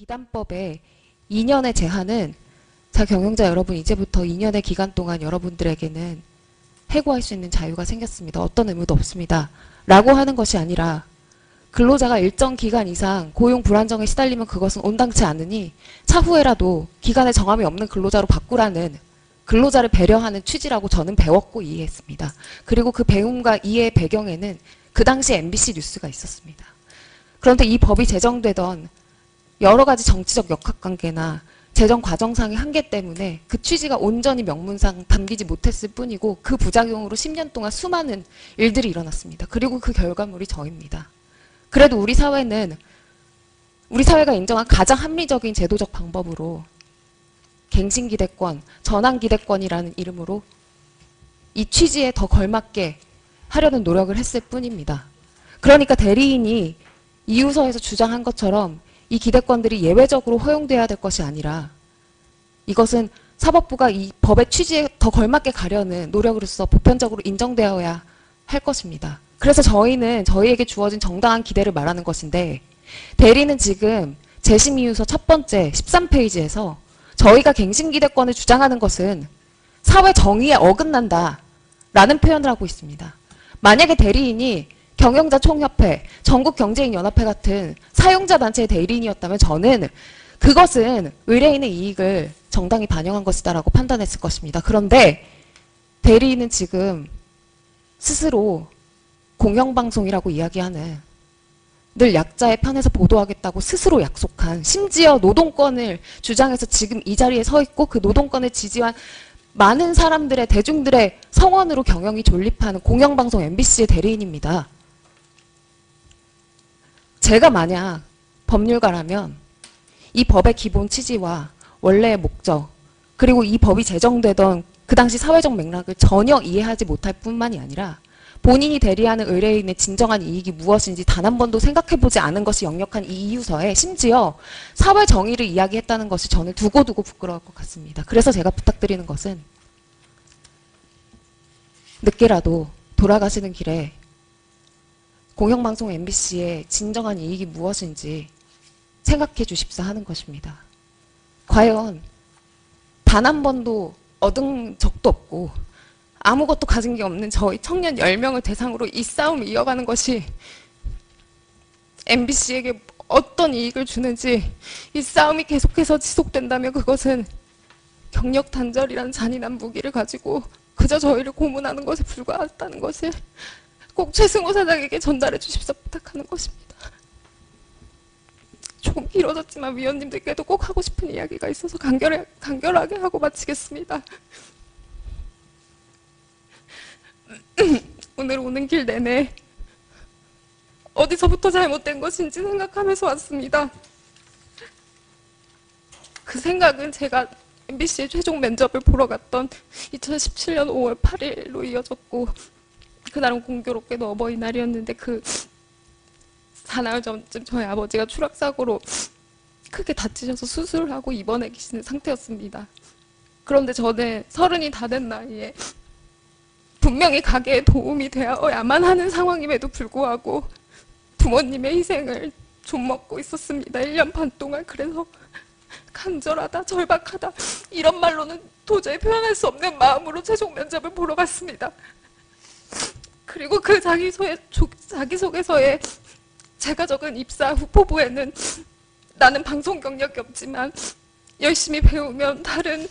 기단법에 2년의 제한은 자 경영자 여러분 이제부터 2년의 기간 동안 여러분들에게는 해고할 수 있는 자유가 생겼습니다. 어떤 의무도 없습니다. 라고 하는 것이 아니라 근로자가 일정 기간 이상 고용 불안정에 시달리면 그것은 온당치 않으니 차후에라도 기간에 정함이 없는 근로자로 바꾸라는 근로자를 배려하는 취지라고 저는 배웠고 이해했습니다. 그리고 그 배움과 이해의 배경에는 그 당시 MBC 뉴스가 있었습니다. 그런데 이 법이 제정되던 여러 가지 정치적 역학관계나 재정 과정상의 한계 때문에 그 취지가 온전히 명문상 담기지 못했을 뿐이고 그 부작용으로 10년 동안 수많은 일들이 일어났습니다. 그리고 그 결과물이 저입니다. 그래도 우리 사회는 우리 사회가 인정한 가장 합리적인 제도적 방법으로 갱신기대권, 전환기대권이라는 이름으로 이 취지에 더 걸맞게 하려는 노력을 했을 뿐입니다. 그러니까 대리인이 이유서에서 주장한 것처럼 이 기대권들이 예외적으로 허용돼야 될 것이 아니라 이것은 사법부가 이 법의 취지에 더 걸맞게 가려는 노력으로서 보편적으로 인정되어야 할 것입니다. 그래서 저희는 저희에게 주어진 정당한 기대를 말하는 것인데 대리는 지금 재심 이유서 첫 번째 13페이지에서 저희가 갱신기대권을 주장하는 것은 사회 정의에 어긋난다라는 표현을 하고 있습니다. 만약에 대리인이 경영자 총협회, 전국경제인연합회 같은 사용자 단체의 대리인이었다면 저는 그것은 의뢰인의 이익을 정당히 반영한 것이다라고 판단했을 것입니다. 그런데 대리인은 지금 스스로 공영방송이라고 이야기하는 늘 약자의 편에서 보도하겠다고 스스로 약속한 심지어 노동권을 주장해서 지금 이 자리에 서 있고 그 노동권을 지지한 많은 사람들의 대중들의 성원으로 경영이 존립하는 공영방송 MBC의 대리인입니다. 제가 만약 법률가라면 이 법의 기본 취지와 원래의 목적 그리고 이 법이 제정되던 그 당시 사회적 맥락을 전혀 이해하지 못할 뿐만이 아니라 본인이 대리하는 의뢰인의 진정한 이익이 무엇인지 단 한 번도 생각해보지 않은 것이 역력한 이 이유서에 심지어 사회 정의를 이야기했다는 것이 저는 두고두고 부끄러울 것 같습니다. 그래서 제가 부탁드리는 것은 늦게라도 돌아가시는 길에 공영방송 MBC의 진정한 이익이 무엇인지 생각해 주십사 하는 것입니다. 과연 단 한 번도 얻은 적도 없고 아무것도 가진 게 없는 저희 청년 10명을 대상으로 이 싸움을 이어가는 것이 MBC에게 어떤 이익을 주는지 이 싸움이 계속해서 지속된다면 그것은 경력 단절이란 잔인한 무기를 가지고 그저 저희를 고문하는 것에 불과하다는 것을 꼭 최승호 사장에게 전달해 주십사 부탁하는 것입니다. 조금 길어졌지만 위원님들께도 꼭 하고 싶은 이야기가 있어서 간결하게 하고 마치겠습니다. 오늘 오는 길 내내 어디서부터 잘못된 것인지 생각하면서 왔습니다. 그 생각은 제가 MBC의 최종 면접을 보러 갔던 2017년 5월 8일로 이어졌고 그날은 공교롭게도 어버이날이었는데 그 사나흘 전쯤 저희 아버지가 추락사고로 크게 다치셔서 수술을 하고 입원해 계시는 상태였습니다. 그런데 저는 30이 다 된 나이에 분명히 가게에 도움이 되어야만 하는 상황임에도 불구하고 부모님의 희생을 좀먹고 있었습니다. 1년 반 동안. 그래서 간절하다, 절박하다 이런 말로는 도저히 표현할 수 없는 마음으로 최종 면접을 보러 갔습니다. 그리고 그 자기소개서에 제가 적은 입사 후포부에는 나는 방송 경력이 없지만 열심히 배우면 다른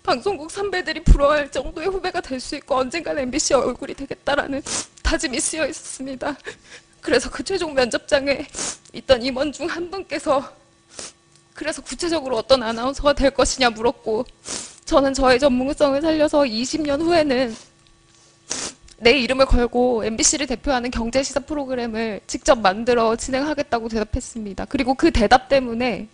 방송국 선배들이 부러워할 정도의 후배가 될 수 있고 언젠간 MBC 얼굴이 되겠다라는 다짐이 쓰여 있었습니다. 그래서 그 최종 면접장에 있던 임원 중 한 분께서 그래서 구체적으로 어떤 아나운서가 될 것이냐 물었고 저는 저의 전문성을 살려서 20년 후에는 내 이름을 걸고 MBC를 대표하는 경제시사 프로그램을 직접 만들어 진행하겠다고 대답했습니다. 그리고 그 대답 때문에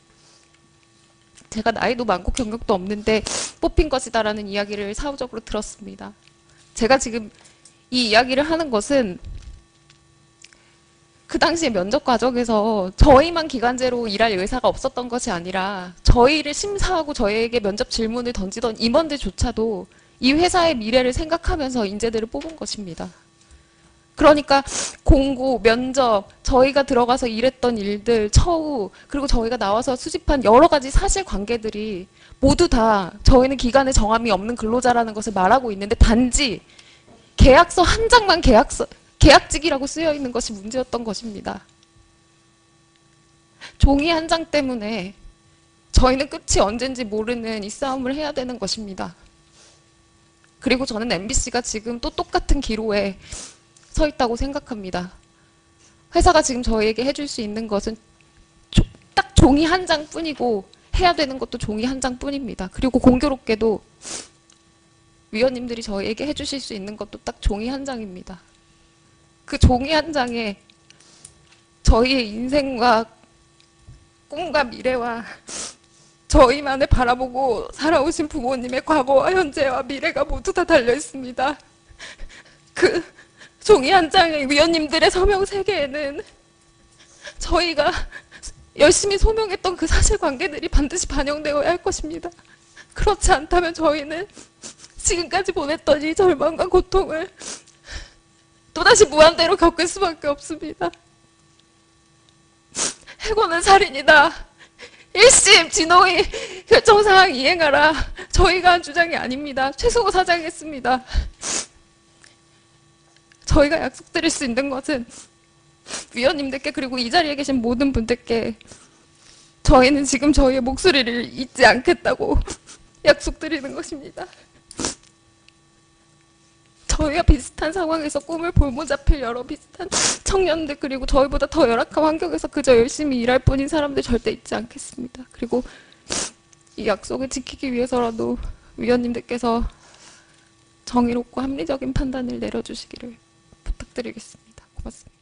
제가 나이도 많고 경력도 없는데 뽑힌 것이다라는 이야기를 사후적으로 들었습니다. 제가 지금 이 이야기를 하는 것은 그 당시에 면접 과정에서 저희만 기간제로 일할 의사가 없었던 것이 아니라 저희를 심사하고 저희에게 면접 질문을 던지던 임원들조차도 이 회사의 미래를 생각하면서 인재들을 뽑은 것입니다. 그러니까 공고, 면접, 저희가 들어가서 일했던 일들, 처우, 그리고 저희가 나와서 수집한 여러 가지 사실관계들이 모두 다 저희는 기간에 정함이 없는 근로자라는 것을 말하고 있는데 단지 계약서 한 장만 계약직이라고 쓰여 있는 것이 문제였던 것입니다. 종이 한 장 때문에 저희는 끝이 언젠지 모르는 이 싸움을 해야 되는 것입니다. 그리고 저는 MBC가 지금 또 똑같은 기로에 서 있다고 생각합니다. 회사가 지금 저희에게 해줄 수 있는 것은 딱 종이 한 장뿐이고 해야 되는 것도 종이 한 장뿐입니다. 그리고 공교롭게도 위원님들이 저희에게 해주실 수 있는 것도 딱 종이 한 장입니다. 그 종이 한 장에 저희의 인생과 꿈과 미래와 저희만을 바라보고 살아오신 부모님의 과거와 현재와 미래가 모두 다 달려 있습니다. 그 종이 한 장의 위원님들의 서명 세계에는 저희가 열심히 소명했던 그 사실관계들이 반드시 반영되어야 할 것입니다. 그렇지 않다면 저희는 지금까지 보냈던 이 절망과 고통을 또다시 무한대로 겪을 수밖에 없습니다. 해고는 살인이다. 1심 진호의 결정사항 이행하라. 저희가 한 주장이 아닙니다. 최승호 사장이 했습니다. 저희가 약속드릴 수 있는 것은 위원님들께 그리고 이 자리에 계신 모든 분들께 저희는 지금 저희의 목소리를 잊지 않겠다고 약속드리는 것입니다. 저희와 비슷한 상황에서 꿈을 볼모 잡힐 여러 비슷한 청년들 그리고 저희보다 더 열악한 환경에서 그저 열심히 일할 뿐인 사람들 절대 잊지 않겠습니다. 그리고 이 약속을 지키기 위해서라도 위원님들께서 정의롭고 합리적인 판단을 내려주시기를 부탁드리겠습니다. 고맙습니다.